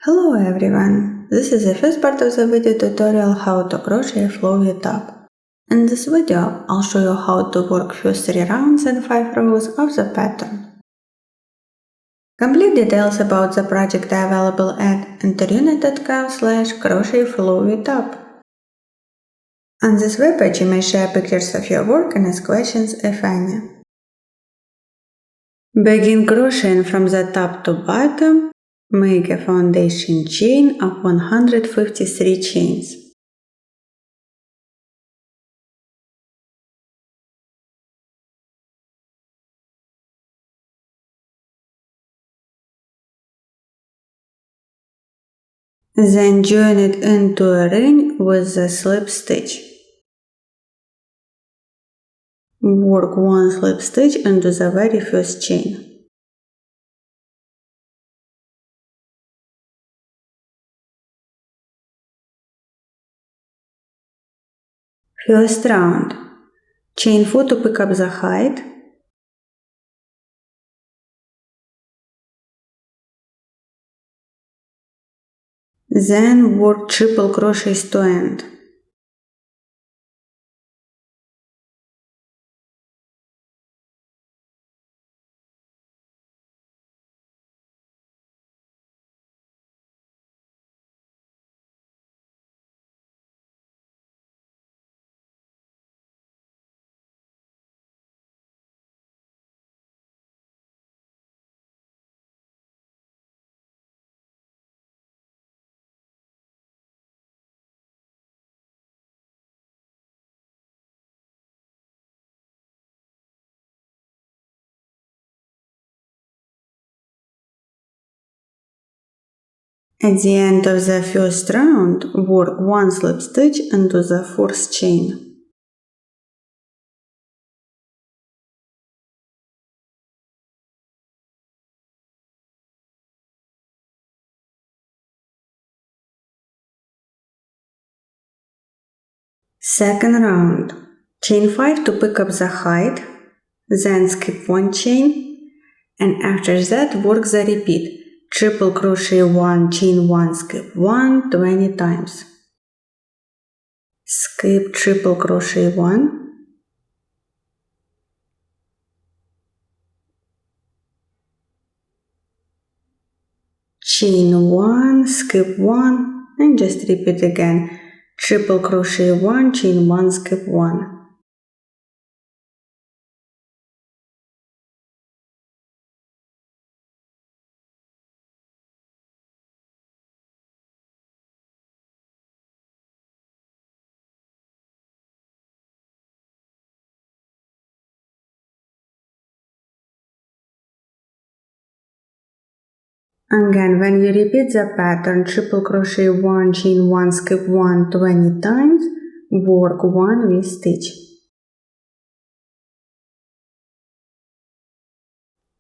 Hello everyone, this is the first part of the video tutorial how to crochet flowy top. In this video, I'll show you how to work first 3 rounds and 5 rows of the pattern. Complete details about the project are available at interunit.com/crochetflowytop. On this webpage you may share pictures of your work and ask questions if any. Begin crocheting from the top to bottom. Make a foundation chain of 153 chains. Then join it into a ring with the slip stitch. Work one slip stitch into the very first chain. First round. Chain 4 to pick up the height. Then work triple crochets to end. At the end of the first round, work one slip stitch into the fourth chain. Second round. Chain 5 to pick up the height, then skip one chain, and after that work the repeat. Triple crochet 1, chain 1, skip 1, 20 times. Skip triple crochet 1. Chain 1, skip 1, and just repeat again. Triple crochet 1, chain 1, skip 1. Again, when you repeat the pattern triple crochet 1, chain 1, skip 1 20 times, work 1 V-stitch.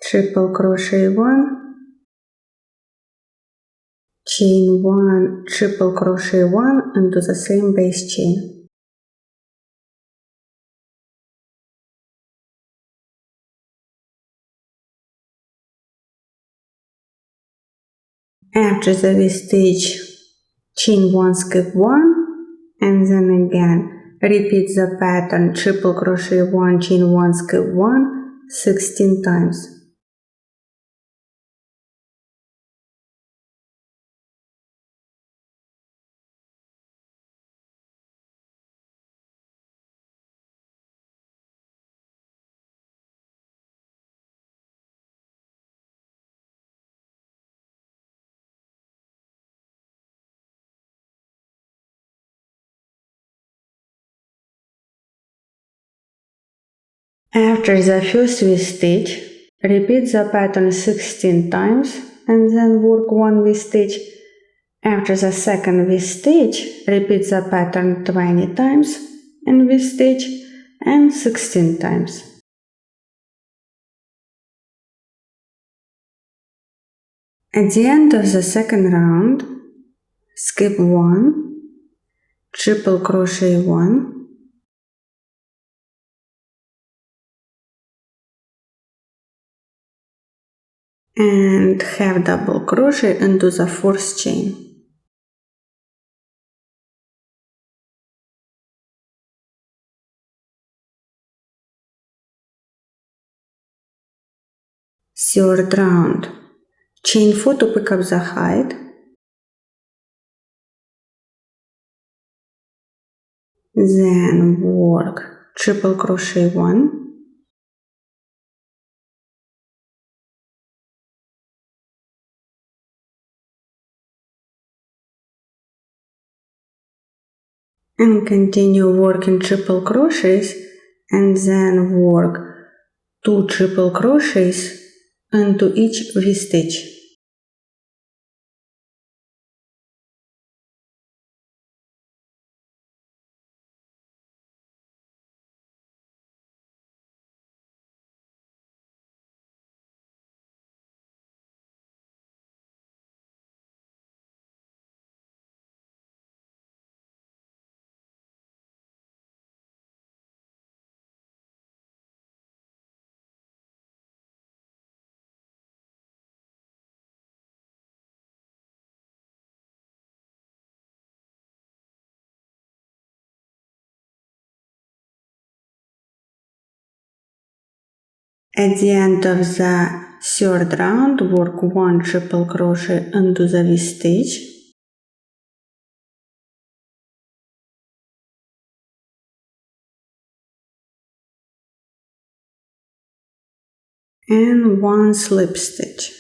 Triple crochet 1, chain 1, triple crochet 1 into the same base chain. After the V-stitch, chain 1, skip 1, and then again repeat the pattern triple crochet 1, chain 1, skip 1 16 times. After the first V-stitch, repeat the pattern 16 times and then work 1 V-stitch. After the second V-stitch, repeat the pattern 20 times and V-stitch and 16 times. At the end of the second round, skip 1, triple crochet 1, and have double crochet into the fourth chain. Third round. Chain 4 to pick up the height. Then work triple crochet 1. And continue working triple crochets and then work 2 triple crochets into each V-stitch. At the end of the third round, work 1 triple crochet into the V-stitch. And 1 slip stitch.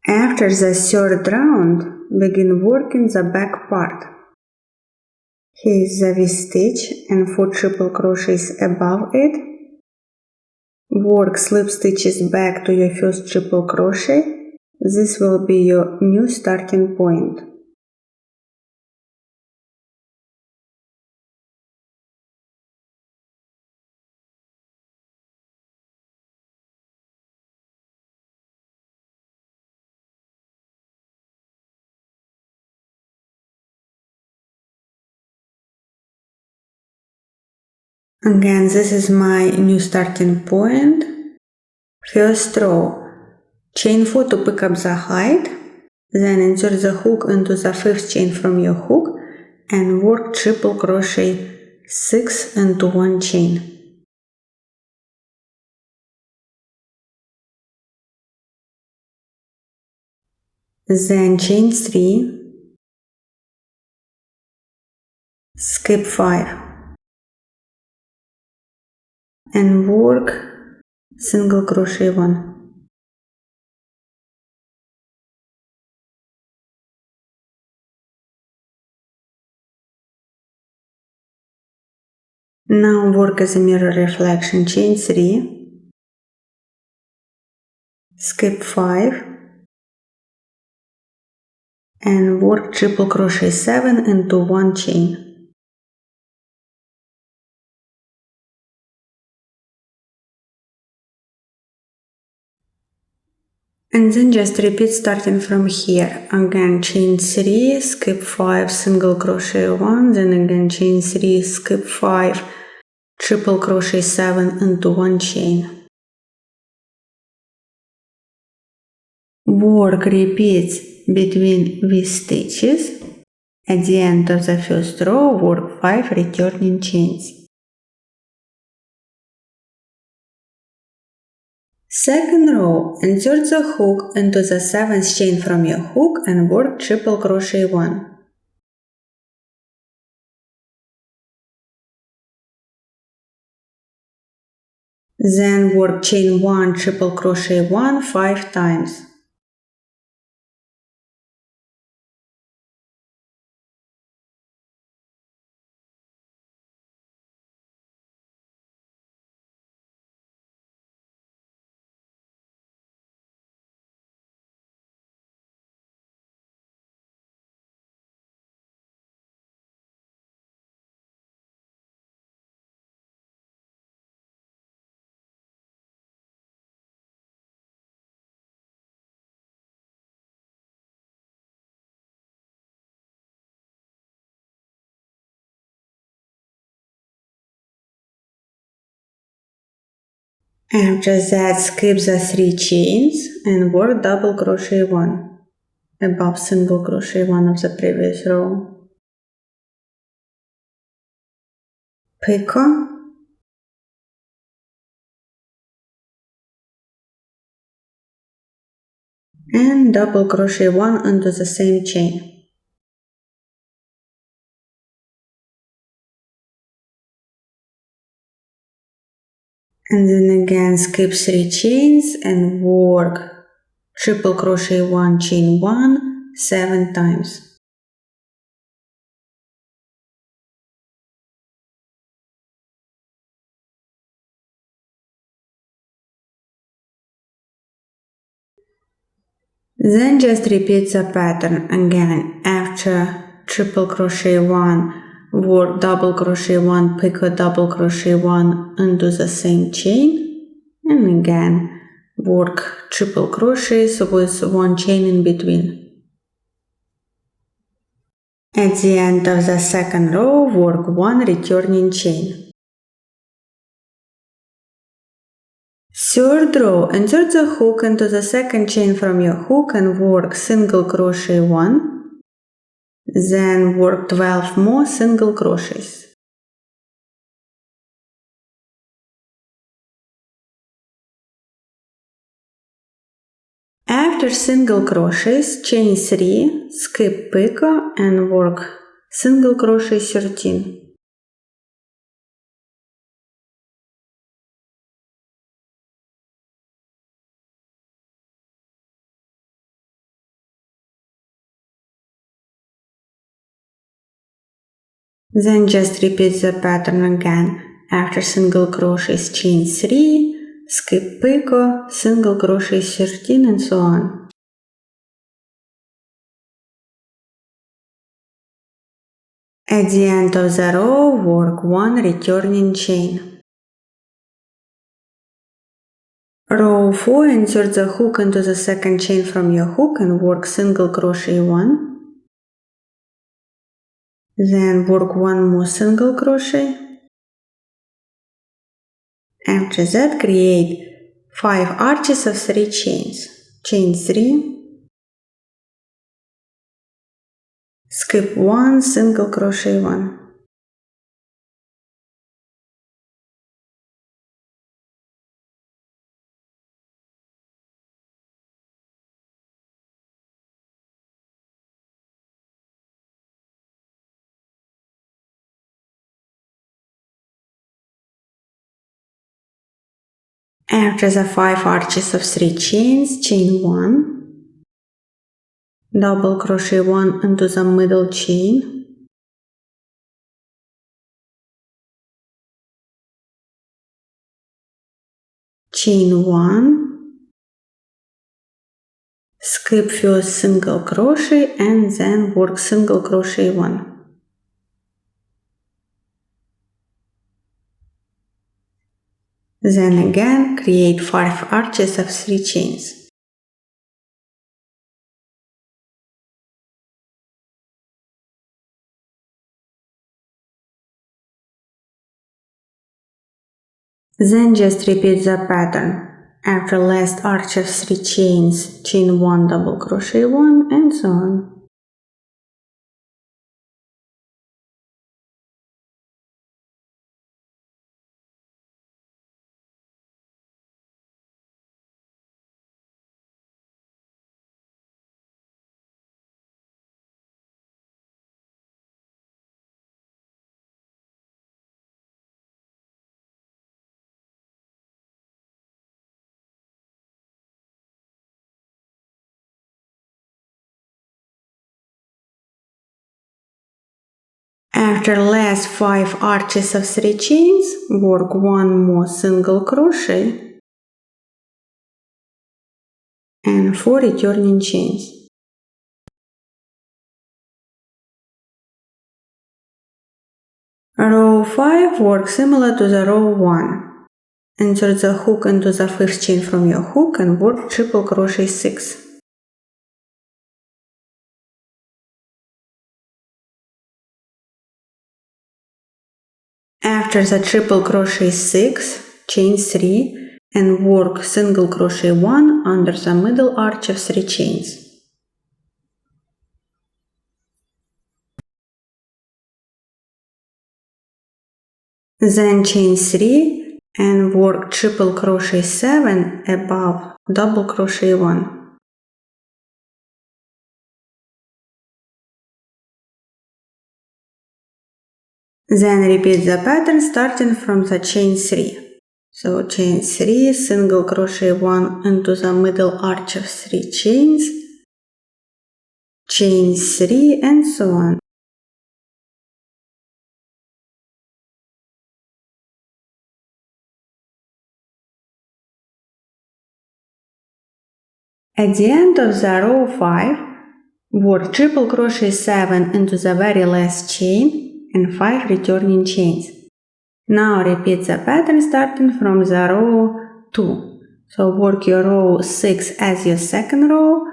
After the third round, begin working the back part. Here is the V-stitch and 4 triple crochets above it. Work slip stitches back to your first triple crochet. This will be your new starting point. Again, this is my new starting point. First row, chain 4 to pick up the height, then insert the hook into the 5th chain from your hook and work triple crochet 6 into 1 chain. Then chain 3, skip 5 and work single crochet 1. Now work as a mirror reflection, chain 3, skip 5 and work triple crochet 7 into 1 chain. And then just repeat starting from here. Again chain 3, skip 5, single crochet 1, then again chain 3, skip 5, triple crochet 7 into 1 chain. Work repeats between V-stitches. At the end of the first row, work 5 returning chains. Second row, insert the hook into the 7th chain from your hook and work triple crochet 1. Then work chain 1, triple crochet 1 5 times. After that, skip the 3 chains and work double crochet 1 above single crochet 1 of the previous row. Picot and double crochet 1 into the same chain. And then again skip 3 chains and work triple crochet 1 chain 1 7 times. Then just repeat the pattern again. After triple crochet 1, work double crochet 1, picot double crochet 1 into the same chain, and again work triple crochets with 1 chain in between. At the end of the second row, work 1 returning chain. Third row, insert the hook into the second chain from your hook and work single crochet 1, then work 12 more single crochets. After single crochets, chain 3, skip picot and work single crochet 13. Then just repeat the pattern again. After single crochets, chain 3, skip picot, single crochet 13 and so on. At the end of the row, work 1 returning chain. Row 4, insert the hook into the second chain from your hook and work single crochet 1. Then work 1 more single crochet. After that, create 5 arches of 3 chains. Chain 3, skip 1, single crochet 1. After the 5 arches of 3 chains, chain 1, double crochet 1 into the middle chain, chain 1, skip first single crochet and then work single crochet 1. Then again create 5 arches of 3 chains. Then just repeat the pattern. After last arch of 3 chains, chain 1, double crochet 1 and so on. After last 5 arches of 3 chains, work 1 more single crochet and 4 returning chains. Row 5 works similar to the row 1. Insert the hook into the 5th chain from your hook and work triple crochet 6. After the triple crochet 6, chain 3, and work single crochet 1 under the middle arch of 3 chains. Then chain 3 and work triple crochet 7 above double crochet 1. Then repeat the pattern starting from the chain 3. So chain 3, single crochet 1 into the middle arch of 3 chains, chain 3 and so on. At the end of the row 5, work triple crochet 7 into the very last chain and 5 returning chains. Now repeat the pattern starting from the row 2. So work your row 6 as your second row,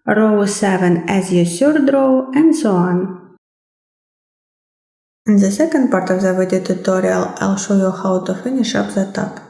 row 7 as your third row, and so on. In the second part of the video tutorial, I'll show you how to finish up the top.